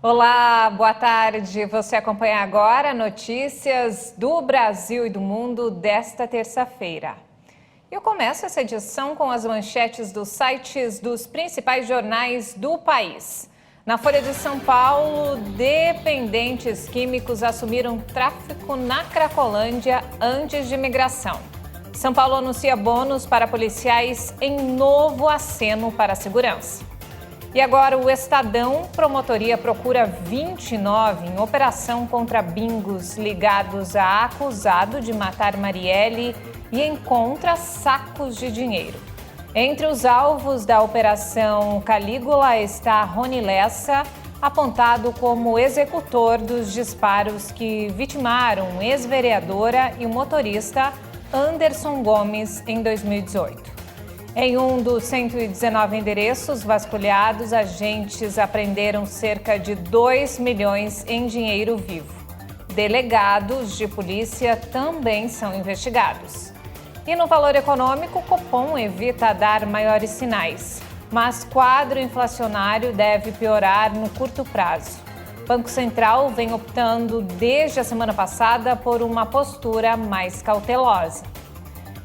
Olá, boa tarde. Você acompanha agora notícias do Brasil e do mundo desta terça-feira. Eu começo essa edição com as manchetes dos sites dos principais jornais do país. Na Folha de São Paulo, dependentes químicos assumiram tráfico na Cracolândia antes de migração. São Paulo anuncia bônus para policiais em novo aceno para a segurança. E agora o Estadão, promotoria procura 29 em operação contra bingos ligados a acusado de matar Marielle e encontra sacos de dinheiro. Entre os alvos da Operação Calígula está Rony Lessa, apontado como executor dos disparos que vitimaram ex-vereadora e o motorista Anderson Gomes em 2018. Em um dos 119 endereços vasculhados, agentes apreenderam cerca de 2 milhões em dinheiro vivo. Delegados de polícia também são investigados. E no valor econômico, o Copom evita dar maiores sinais, mas quadro inflacionário deve piorar no curto prazo. O Banco Central vem optando desde a semana passada por uma postura mais cautelosa.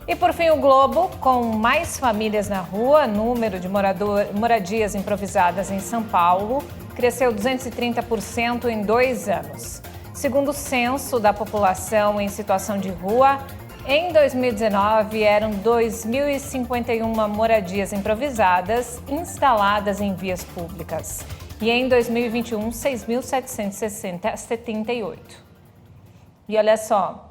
E por fim, o Globo, com mais famílias na rua, número de moradias improvisadas em São Paulo cresceu 230% em 2 anos. Segundo o censo da população em situação de rua, em 2019 eram 2.051 moradias improvisadas instaladas em vias públicas. E em 2021, 6.778. E olha só,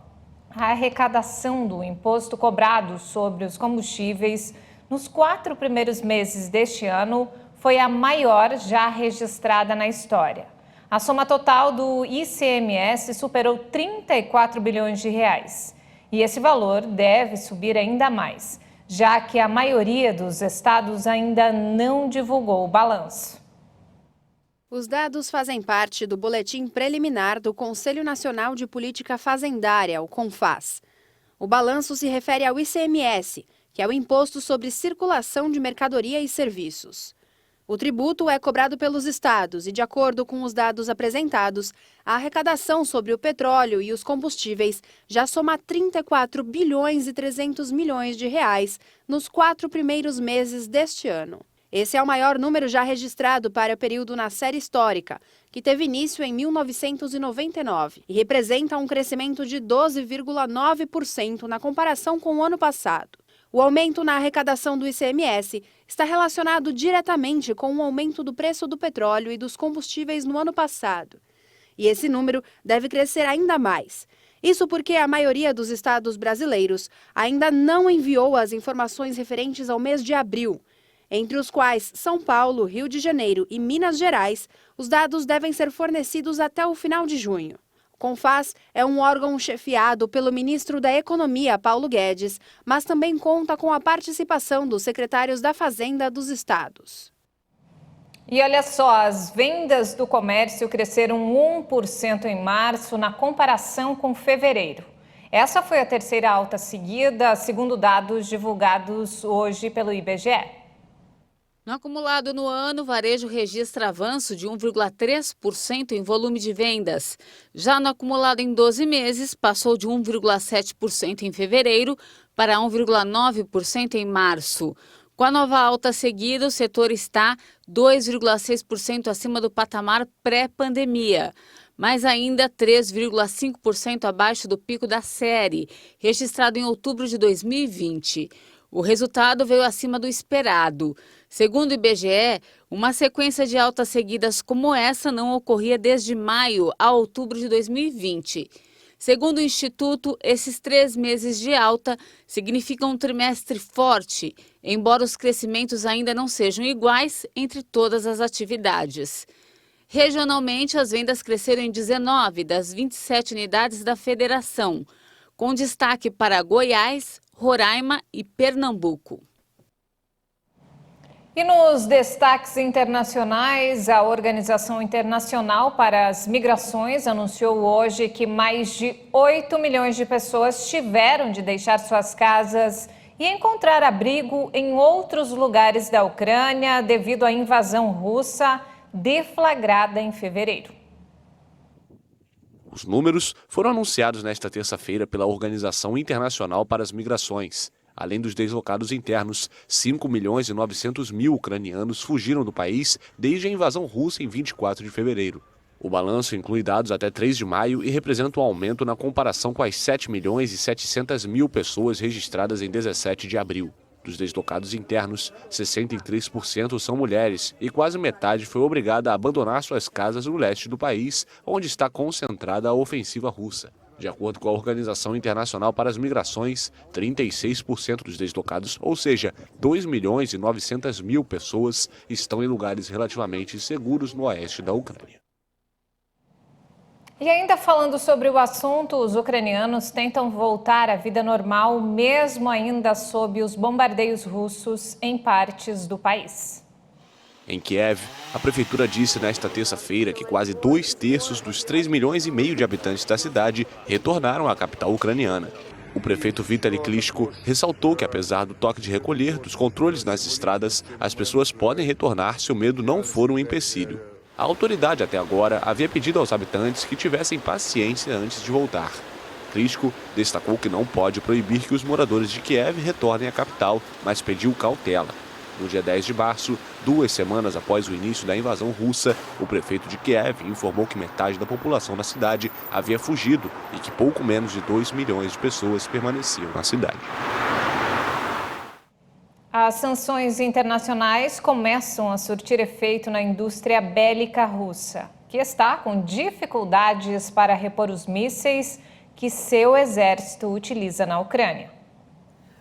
a arrecadação do imposto cobrado sobre os combustíveis nos 4 primeiros meses deste ano foi a maior já registrada na história. A soma total do ICMS superou 34 bilhões de reais. E esse valor deve subir ainda mais, já que a maioria dos estados ainda não divulgou o balanço. Os dados fazem parte do boletim preliminar do Conselho Nacional de Política Fazendária, o CONFAS. O balanço se refere ao ICMS, que é o Imposto sobre Circulação de Mercadoria e Serviços. O tributo é cobrado pelos estados e, de acordo com os dados apresentados, a arrecadação sobre o petróleo e os combustíveis já soma 34 bilhões e 300 milhões de reais nos 4 primeiros meses deste ano. Esse é o maior número já registrado para o período na série histórica, que teve início em 1999 e representa um crescimento de 12,9% na comparação com o ano passado. O aumento na arrecadação do ICMS está relacionado diretamente com o aumento do preço do petróleo e dos combustíveis no ano passado. E esse número deve crescer ainda mais. Isso porque a maioria dos estados brasileiros ainda não enviou as informações referentes ao mês de abril, entre os quais São Paulo, Rio de Janeiro e Minas Gerais. Os dados devem ser fornecidos até o final de junho. O CONFAS é um órgão chefiado pelo ministro da Economia, Paulo Guedes, mas também conta com a participação dos secretários da Fazenda dos estados. E olha só, as vendas do comércio cresceram 1% em março na comparação com fevereiro. Essa foi a terceira alta seguida, segundo dados divulgados hoje pelo IBGE. No acumulado no ano, o varejo registra avanço de 1,3% em volume de vendas. Já no acumulado em 12 meses, passou de 1,7% em fevereiro para 1,9% em março. Com a nova alta seguida, o setor está 2,6% acima do patamar pré-pandemia, mas ainda 3,5% abaixo do pico da série, registrado em outubro de 2020. O resultado veio acima do esperado. Segundo o IBGE, uma sequência de altas seguidas como essa não ocorria desde maio a outubro de 2020. Segundo o Instituto, esses 3 meses de alta significam um trimestre forte, embora os crescimentos ainda não sejam iguais entre todas as atividades. Regionalmente, as vendas cresceram em 19 das 27 unidades da federação, com destaque para Goiás, Roraima e Pernambuco. E nos destaques internacionais, a Organização Internacional para as Migrações anunciou hoje que mais de 8 milhões de pessoas tiveram de deixar suas casas e encontrar abrigo em outros lugares da Ucrânia devido à invasão russa, deflagrada em fevereiro. Os números foram anunciados nesta terça-feira pela Organização Internacional para as Migrações. Além dos deslocados internos, 5.900.000 ucranianos fugiram do país desde a invasão russa em 24 de fevereiro. O balanço inclui dados até 3 de maio e representa um aumento na comparação com as 7.700.000 pessoas registradas em 17 de abril. Dos deslocados internos, 63% são mulheres e quase metade foi obrigada a abandonar suas casas no leste do país, onde está concentrada a ofensiva russa. De acordo com a Organização Internacional para as Migrações, 36% dos deslocados, ou seja, 2.900.000 pessoas, estão em lugares relativamente seguros no oeste da Ucrânia. E ainda falando sobre o assunto, os ucranianos tentam voltar à vida normal, mesmo ainda sob os bombardeios russos em partes do país. Em Kiev, a prefeitura disse nesta terça-feira que quase 2/3 dos 3,5 milhões de habitantes da cidade retornaram à capital ucraniana. O prefeito Vitaly Klitschko ressaltou que, apesar do toque de recolher, dos controles nas estradas, as pessoas podem retornar se o medo não for um empecilho. A autoridade até agora havia pedido aos habitantes que tivessem paciência antes de voltar. Klitschko destacou que não pode proibir que os moradores de Kiev retornem à capital, mas pediu cautela. No dia 10 de março, 2 semanas após o início da invasão russa, o prefeito de Kiev informou que metade da população da cidade havia fugido e que pouco menos de 2 milhões de pessoas permaneciam na cidade. As sanções internacionais começam a surtir efeito na indústria bélica russa, que está com dificuldades para repor os mísseis que seu exército utiliza na Ucrânia.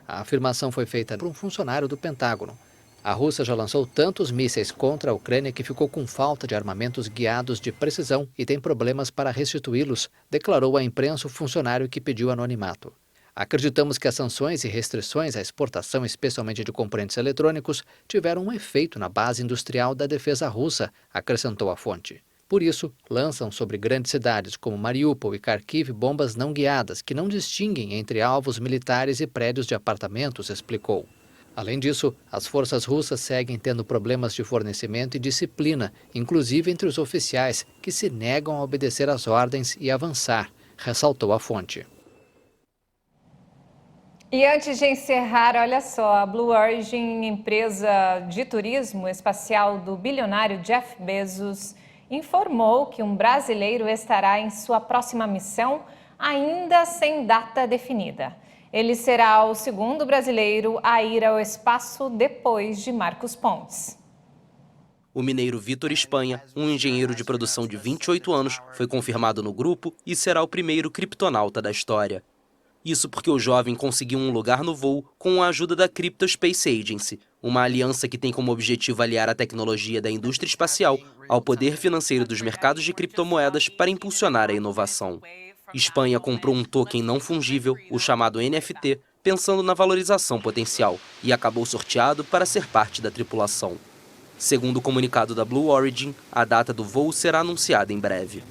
A afirmação foi feita por um funcionário do Pentágono. A Rússia já lançou tantos mísseis contra a Ucrânia que ficou com falta de armamentos guiados de precisão e tem problemas para restituí-los, declarou à imprensa o funcionário que pediu anonimato. Acreditamos que as sanções e restrições à exportação, especialmente de componentes eletrônicos, tiveram um efeito na base industrial da defesa russa, acrescentou a fonte. Por isso, lançam sobre grandes cidades como Mariupol e Kharkiv bombas não guiadas que não distinguem entre alvos militares e prédios de apartamentos, explicou. Além disso, as forças russas seguem tendo problemas de fornecimento e disciplina, inclusive entre os oficiais, que se negam a obedecer às ordens e avançar, ressaltou a fonte. E antes de encerrar, olha só, a Blue Origin, empresa de turismo espacial do bilionário Jeff Bezos, informou que um brasileiro estará em sua próxima missão, ainda sem data definida. Ele será o segundo brasileiro a ir ao espaço depois de Marcos Pontes. O mineiro Vitor Espanha, um engenheiro de produção de 28 anos, foi confirmado no grupo e será o primeiro criptonauta da história. Isso porque o jovem conseguiu um lugar no voo com a ajuda da Crypto Space Agency, uma aliança que tem como objetivo aliar a tecnologia da indústria espacial ao poder financeiro dos mercados de criptomoedas para impulsionar a inovação. Espanha comprou um token não fungível, o chamado NFT, pensando na valorização potencial, e acabou sorteado para ser parte da tripulação. Segundo o comunicado da Blue Origin, a data do voo será anunciada em breve.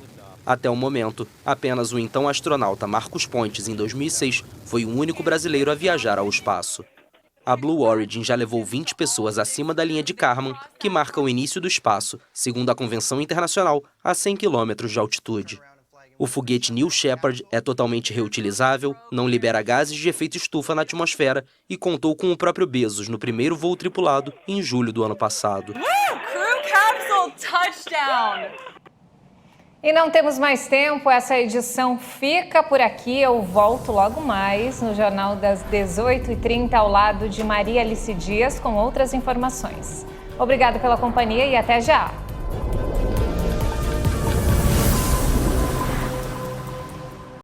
Até o momento, apenas o então astronauta Marcos Pontes, em 2006, foi o único brasileiro a viajar ao espaço. A Blue Origin já levou 20 pessoas acima da linha de Kármán, que marca o início do espaço, segundo a Convenção Internacional, a 100 km de altitude. O foguete New Shepard é totalmente reutilizável, não libera gases de efeito estufa na atmosfera e contou com o próprio Bezos no primeiro voo tripulado em julho do ano passado. Crew capsule touchdown! E não temos mais tempo, essa edição fica por aqui. Eu volto logo mais no Jornal das 18h30 ao lado de Maria Alice Dias com outras informações. Obrigada pela companhia e até já!